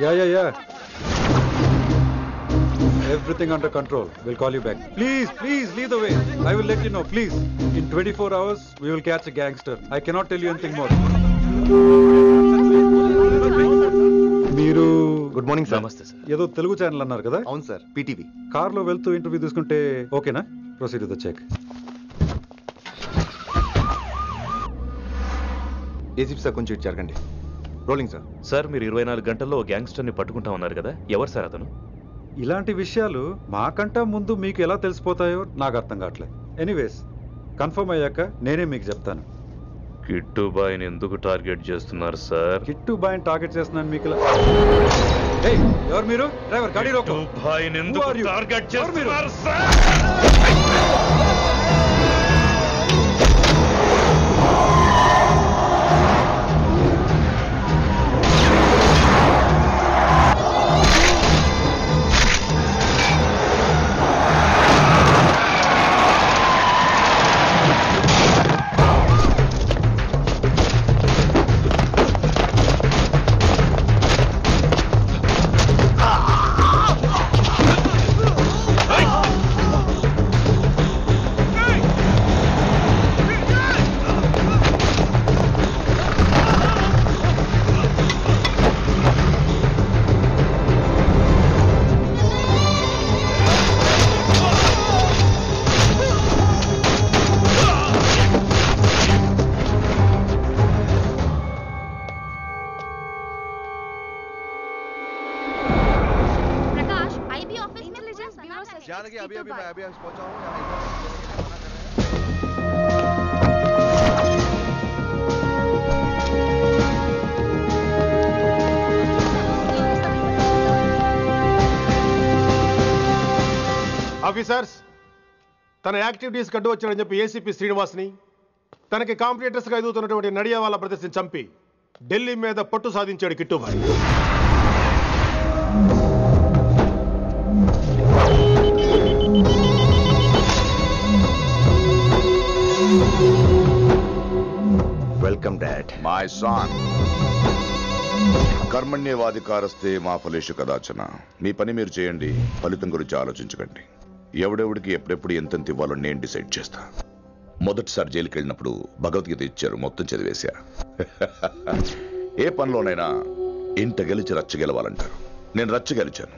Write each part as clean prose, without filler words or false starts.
Yeah. Everything under control. We'll call you back. Please, lead the way. I will let you know, please. In 24 hours, we will catch a gangster. I cannot tell you anything more. మీరు good morning sir. నమస్తే sir. ఏదో Telugu channel అన్నారు కదా? అవును sir, PTV. కార్లో వెళ్తూ interview తీసుకుంటే ఓకేనా? Proceed with the check. ACP sir కొంచెం జరగండి. Rolling sir. సార్ మీరు 24 గంటల్లో గ్యాంగ్స్టర్ని పట్టుకుంటా ఉన్నారు కదా, ఎవరు సార్ అతను? ఇలాంటి విషయాలు మాకంటా ముందు మీకు ఎలా తెలిసిపోతాయో నాకు అర్థం కావట్లేదు. ఎనీవేస్ కన్ఫర్మ్ అయ్యాక నేనే మీకు చెప్తాను. కిట్టు బాయ్ని ఎందుకు టార్గెట్ చేస్తున్నారు సార్? కిట్టు బాయ్ని టార్గెట్ చేస్తున్నాను మీకు. ఎవరు మీరు? డ్రైవర్ గాడి రోకో. కిట్టు బాయ్ని ఎందుకు టార్గెట్ చేస్తున్నారు సార్? अभी मैं पहुंचा हूं। ఆఫీసర్స్, తన యాక్టివిటీస్ కడ్డు వచ్చాడని చెప్పి ఏసీపీ శ్రీనివాస్ని తనకి కాంపిటీటర్స్గా ఎదుగుతున్నటువంటి నడియావాల బ్రదర్స్ని చంపి ఢిల్లీ మీద పట్టు సాధించాడు Kittubhai. Welcome dad. My son, కర్మణ్యేవాధికారస్తే మా ఫలేషు కదాచన. మీ పని మీరు చేయండి, ఫలితం గురించి ఆలోచించకండి. ఎవడెవడికి ఎప్పుడెప్పుడు ఎంతెంత ఇవ్వాలో నేను డిసైడ్ చేస్తా. మొదటిసారి జైలుకి వెళ్ళినప్పుడు భగవద్గీత ఇచ్చారు, మొత్తం చదివేశా. ఏ పనిలోనైనా ఇంట గెలిచి రచ్చ గెలవాలంటారు. నేను రచ్చ గెలిచాను.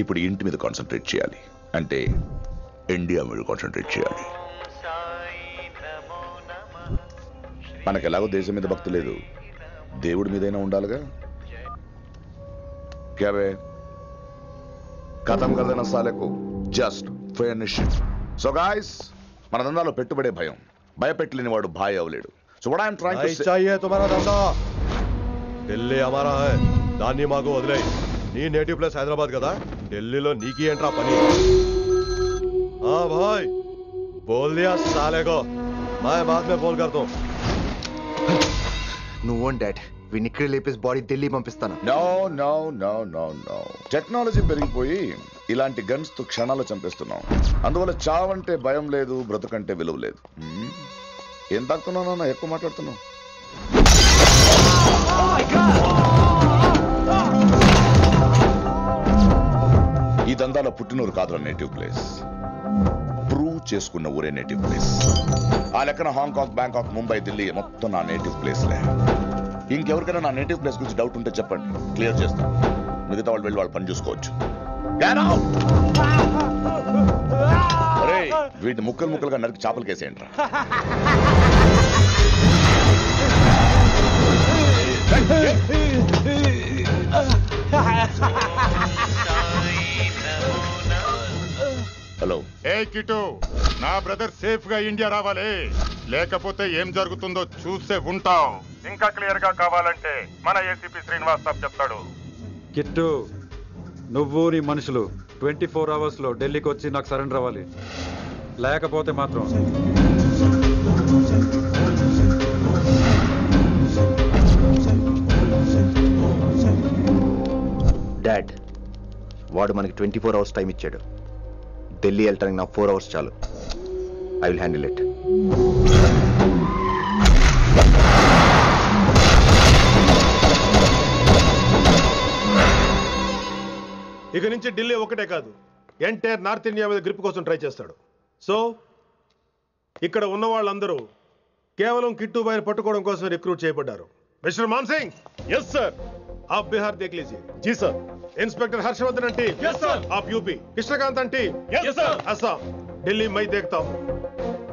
ఇప్పుడు ఇంటి మీద కాన్సన్ట్రేట్ చేయాలి, అంటే ఇండియా మీద కాన్సన్ట్రేట్ చేయాలి. మనకు ఎలాగో దేశం మీద భక్తి లేదు, దేవుడి మీదైనా ఉండాలిగా. క్యాబే ఖతం కదన సాలకు జస్ట్ ఫినిష్. సో గాయ్స్, మన దందాలో పెట్టుబడే భయం. భయపెట్టలేని వాడు భాయ్ అవలేడు. So what I am trying to say, चाहिए तुम्हारा धंधा, ఢిల్లీ हमारा है. దాన్ని మాకు వదిలేయ్. నీ నేటివ్ ప్లేస్ హైదరాబాద్ కదా, ఢిల్లీలో నీకి ఏంట్రా పని? हाँ भाई बोल दिया साले को, मैं बाद में फोन करता हूँ. నువ్వు డాడ్ వీడిని ఇక్కడ లేపేసి బాడీ ఢిల్లీ పంపిస్తాను. No no no no no. Technology పెరిగిపోయి ఇలాంటి గన్స్ తో క్షణాలు చంపేస్తున్నాం. అందువల్ల చావంటే భయం లేదు, బ్రతుకంటే విలువ లేదు. ఏం తాకుతున్నావు నాన్న, ఎక్కువ మాట్లాడుతున్నావు. ఈ దందాలో పుట్టినూరు కాదురా నేటివ్ ప్లేస్, ప్రూవ్ చేసుకున్న ఊరే నేటివ్ ప్లేస్. ఆ లెక్కన హాంకాంగ్, బ్యాంకాక్, ముంబై, ఢిల్లీ మొత్తం నా నేటివ్ ప్లేస్లే. ఇంకెవరికైనా నా నేటివ్ ప్లేస్ గురించి డౌట్ ఉంటే చెప్పండి, క్లియర్ చేస్తాను. మిగతా వాళ్ళు వెళ్ళి వాళ్ళు పని చూసుకోవచ్చు. వీటిని ముక్కలు ముక్కలుగా నరికి చేపలు కేసేయండి రా. హలో. ఏ కిటు, నా బ్రదర్ సేఫ్ గా ఇండియా రావాలి, లేకపోతే ఏం జరుగుతుందో చూసే ఉంటాం. ఇంకా క్లియర్ గా కావాలంటే మన ఏసీపీ శ్రీనివాస్ సాబ్ చెప్తాడు. కిట్టు, నువ్వు నీ మనుషులు 24 hours లో ఢిల్లీకి వచ్చి నాకు సరెండర్ అవ్వాలి. లేకపోతే మాత్రం డాడ్ వాడు మనకి 24 hours టైం ఇచ్చాడు. ఢిల్లీ వెళ్ళటానికి నాకు 4 hours చాలు. I will handle it. ఇక నుంచి ఢిల్లీ ఒకటే కాదు, ఎంటైర్ నార్త్ ఇండియా మీద గ్రిప్ కోసం ట్రై చేస్తాడు. సో ఇక్కడ ఉన్న వాళ్ళందరూ కేవలం కిట్టుబాయిని పట్టుకోవడం కోసం రిక్రూట్ చేయబడ్డారు. మిస్టర్ మాన్సింగ్. Yes sir. आप बिहार देख लीजिए. जी sir. Inspector Harshvardhan aunty. Yes sir. आप UP. Krishnakant aunty. Yes sir. Assam. Delhi मैं देखता हूँ.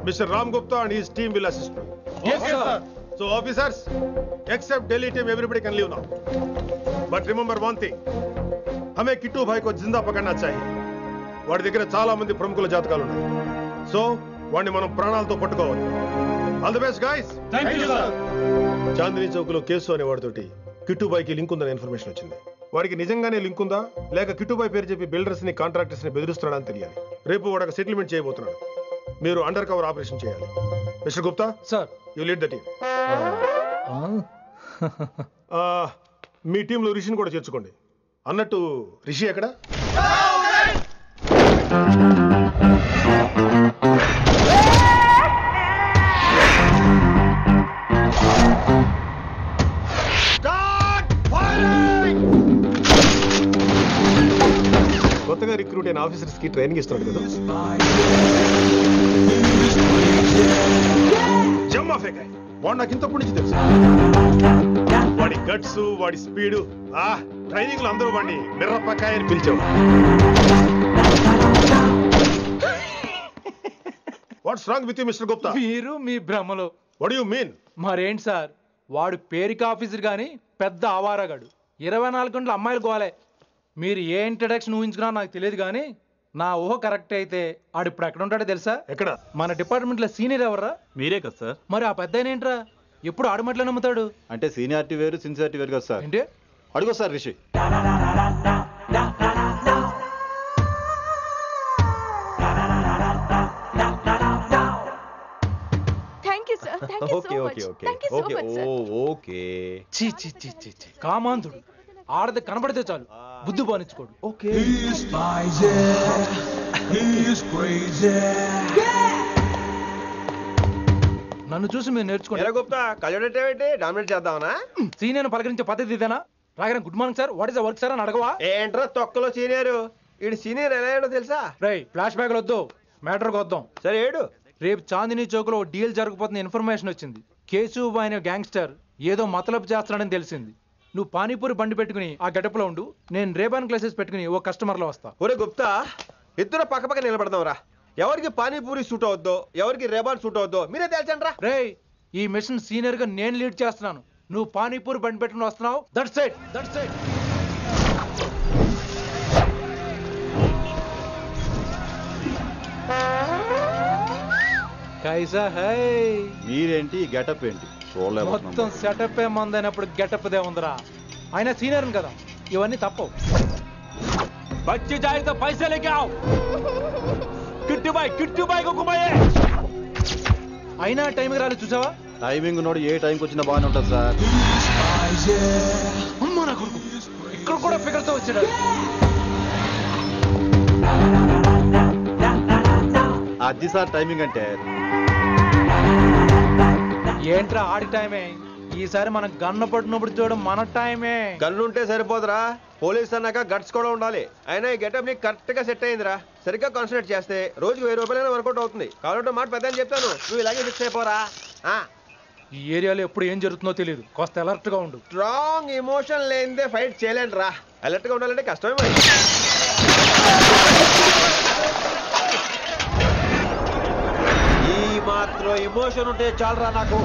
Mister Ram Gupta and his team will assist me. Yes sir. So officers, except Delhi team, everybody can leave now. But remember one thing. हमें किट्टू भाई को जिंदा पकड़ना चाहिए. వాడి దగ్గర చాలా మంది ప్రముఖుల జాతకాలు ఉన్నాయి. సో వాడిని మనం ప్రాణాలతో పట్టుకోవాలి. All the best guys. Thank you sir. Chandni Chowk లో కేసు అనే వాడితోటి కిట్టుబాయికి లింక్ ఉందనే ఇన్ఫర్మేషన్ వచ్చింది. వాడికి నిజంగానే లింక్ ఉందా లేక కిట్టుబాయి పేరు చెప్పి బిల్డర్స్ ని కాంట్రాక్టర్స్ ని బెదిరిస్తున్నాడని తెలియాలి. రేపు వాడు ఒక సెటిల్మెంట్ చేయబోతున్నాడు. మీరు అండర్ కవర్ ఆపరేషన్ చేయాలి. Mister Gupta sir, you lead the team. మీ టీంలో రిషిని కూడా చేర్చుకోండి. అన్నట్టు రిషి ఎక్కడ? కొత్తగా రిక్రూట్ అయిన ఆఫీసర్స్ కి ట్రైనింగ్ ఇస్తున్నాడు కదా. జమ్మా ఫేకాయ్. వాడు నాకు ఇంతప్పటి నుంచి తెలుసు. వాడి గట్స్, వాడి స్పీడు, ట్రైనింగ్ లో అందరూ వాడిని మిర్రపకాయ అని పిలిచావు. What's wrong with you mister Gupta? మీరు మీ భ్రమలో. What do you mean? మరేంటి సార్, వాడు పేరుకి ఆఫీసర్ గాని పెద్ద ఆవారగాడు. 24 గంటలు అమ్మాయిలు గోలే. మీరు ఏ ఇంట్రడక్షన్ ఊహించుకున్నా నాకు తెలియదు కానీ నా ఊహ కరెక్ట్ అయితే ఆడు ఇప్పుడు ఎక్కడ ఉంటాడో తెలుసా? ఎక్కడ? మన డిపార్ట్మెంట్ లో సీనియర్ ఎవర్రా? మీరే కదా సార్. మరి ఆ పెద్ద ఏంట్రా ఎప్పుడు ఆడమట్లో నమ్ముతాడు? అంటే సీనియారిటీ వేరు సిన్సియారిటీ వేరు కదా సార్. ఏంటి అడుగు సార్ రిషి. కామాంధుడు. ఆడది కనబడితే చాలు బుద్ధి బానించుకోడు. నన్ను చూసి మీరు నేర్చుకోండి. సీనియర్ పలకరించే పద్ధతి ఇదేనా? రాగానే good morning sir, what is the work sir అని అడగవా? ఏంట్రా తొక్కలో సీనియర్? ఈడు సీనియర్ ఎలా ఏడో తెలుసా? రై ఫ్లాష్ బ్యాక్ వద్దు, మ్యాటర్కి వద్దాం. సరే ఏడు. రేపు చాందినీ చౌక్ లో డీల్ జరగబోతున్న ఇన్ఫర్మేషన్ వచ్చింది. కేశూబాయ్ అనే గ్యాంగ్స్టర్ ఏదో మతలబు చేస్తున్నాడని తెలిసింది. నువ్వు పానీపూరి బండి పెట్టుకుని ఆ గడపలో ఉండు, నేను రేబాన్ క్లాసెస్ పెట్టుకుని ఓ కస్టమర్ లో వస్తా. ఒరే గుప్తా, ఇద్దరు పక్క పక్క నిలబడదాం రా. ఎవరికి పానీపూరి సూట్ అవుద్దో ఎవరికి రేబాన్ సూట్ అవుద్దో మీరే తేల్చండి రా. రే, ఈ మిషన్ సీనియర్ గా నేను లీడ్ చేస్తున్నాను. నువ్వు పానీపూరి బండి పెట్టుకుని వస్తున్నావు. That's it, that's it. కైసా హై? మీరేంటి గెటప్ ఏంటి? మొత్తం సెటప్ ఏ మందైనప్పుడు గెటప్ దే ఉందిరా. ఆయన సీనియర్ కదా, ఇవన్నీ తప్పవు. బచ్చి జాయితో పైసా లేకే ఆవ్. కిట్టుబాయ్ కుక్కుబాయే. అయినా టైంకి రాలేదు చూసావా? టైమింగ్ నోడు ఏ టైంకి వచ్చినా బాగానే ఉంటుంది సార్. అమ్మ నా కొడుకు, ఇక్కడ కూడా ఫిగర్ తో వచ్చాడు. అది సార్ టైమింగ్ అంటే. ఏంట్రా ఆడి టైమే? ఈసారి మనం గన్ను పట్టినప్పుడు చూడడం మన టైమే. గన్ను ఉంటే సరిపోదురా, పోలీస్ అన్నాక గట్స్ కూడా ఉండాలి. అయినా ఈ గెటప్ నీకు కరెక్ట్ గా సెట్ అయిందిరా. సరిగ్గా కాన్సన్ట్రేట్ చేస్తే రోజుకి 1000 రూపాయలైనా వర్కౌట్ అవుతుంది. కాబట్టి మాట పెద్ద అని చెప్తాను, నువ్వు ఇలాగే ఫిక్స్ అయిపోరా. ఈ ఏరియాలో ఎప్పుడు ఏం జరుగుతుందో తెలియదు, కాస్త అలర్ట్ గా ఉండు. స్ట్రాంగ్ ఎమోషన్ లేనిదే ఫైట్ చేయలేండి రా. అలర్ట్ గా ఉండాలంటే కష్టమే మరి. ఈ మాత్రం ఎమోషన్ ఉంటే చాలరా నాకు.